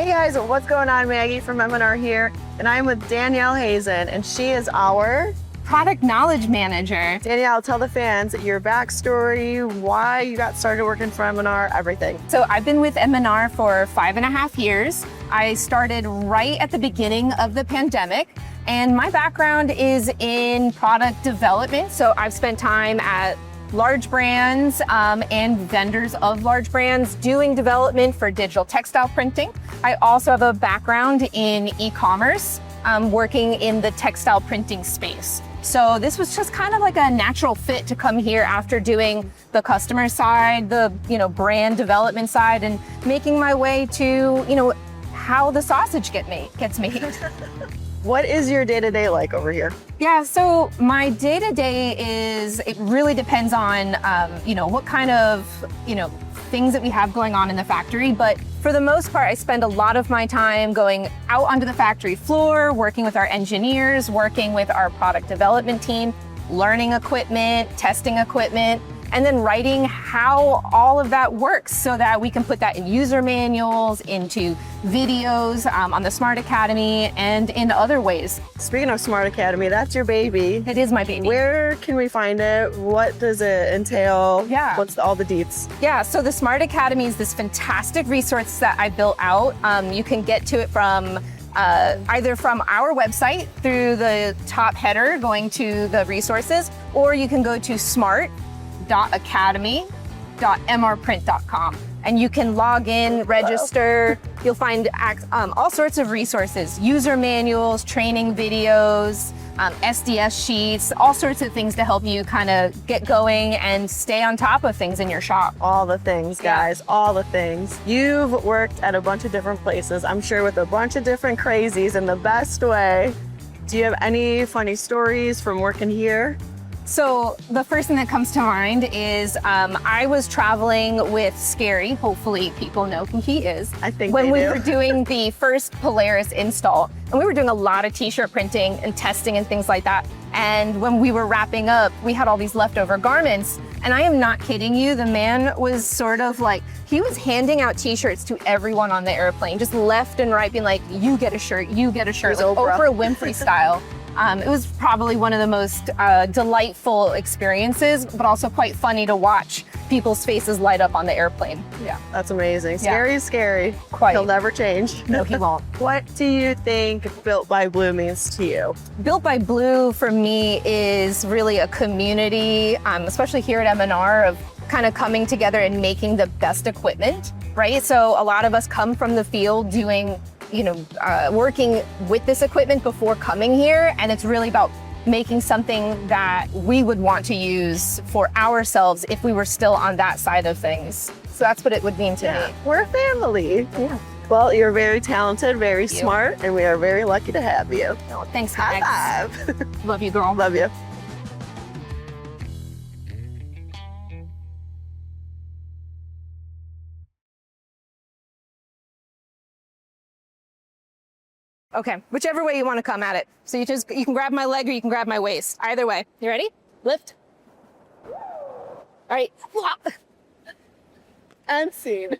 Hey guys, what's going on? Maggie from M&R here, and I'm with Danielle Hazen, and she is our product knowledge manager. Danielle, tell the fans your backstory, why you got started working for M&R, everything. So I've been with M&R for 5.5 years. I started right at the beginning of the pandemic, and my background is in product development. So I've spent time at large brands and vendors of large brands doing development for digital textile printing. I also have a background in e-commerce, working in the textile printing space. So this was just kind of like a natural fit to come here after doing the customer side, the brand development side, and making my way to how the sausage gets made. What is your day-to-day like over here? Yeah, so my day-to-day it really depends on, what kind of, things that we have going on in the factory. But for the most part, I spend a lot of my time going out onto the factory floor, working with our engineers, working with our product development team, learning equipment, testing equipment, and then writing how all of that works so that we can put that in user manuals, into videos on the Smart Academy, and in other ways. Speaking of Smart Academy, that's your baby. It is my baby. Where can we find it? What does it entail? Yeah. What's all the deets? Yeah, so the Smart Academy is this fantastic resource that I built out. You can get to it from either from our website through the top header going to the resources, or you can go to smart.academy.mrprint.com. And you can log in, register. You'll find all sorts of resources, user manuals, training videos, SDS sheets, all sorts of things to help you kind of get going and stay on top of things in your shop. All the things, guys, all the things. You've worked at a bunch of different places, I'm sure with a bunch of different crazies in the best way. Do you have any funny stories from working here? So the first thing that comes to mind is I was traveling with Scary. Hopefully people know who he is. I think when they we do. were doing the first Polaris install, and we were doing a lot of t-shirt printing and testing and things like that. And when we were wrapping up, we had all these leftover garments. And I am not kidding you, the man was sort of like, he was handing out t-shirts to everyone on the airplane, just left and right, being like, you get a shirt, you get a shirt, like Oprah Winfrey style. It was probably one of the most delightful experiences, but also quite funny to watch people's faces light up on the airplane. Yeah. That's amazing. Scary is scary. Quite. He'll never change. No, he won't. What do you think Built by Blue means to you? Built by Blue for me is really a community, especially here at M&R, of kind of coming together and making the best equipment, right? So a lot of us come from the field doing working with this equipment before coming here, and it's really about making something that we would want to use for ourselves if we were still on that side of things. So that's what it would mean to me. We're a family. Yeah. Well, you're very talented, very smart, and we are very lucky to have you. Oh, thanks, High Max. five. Love you, girl. Love you. Okay, whichever way you want to come at it. So you can grab my leg or you can grab my waist. Either way. You ready? Lift. All right. Unseen.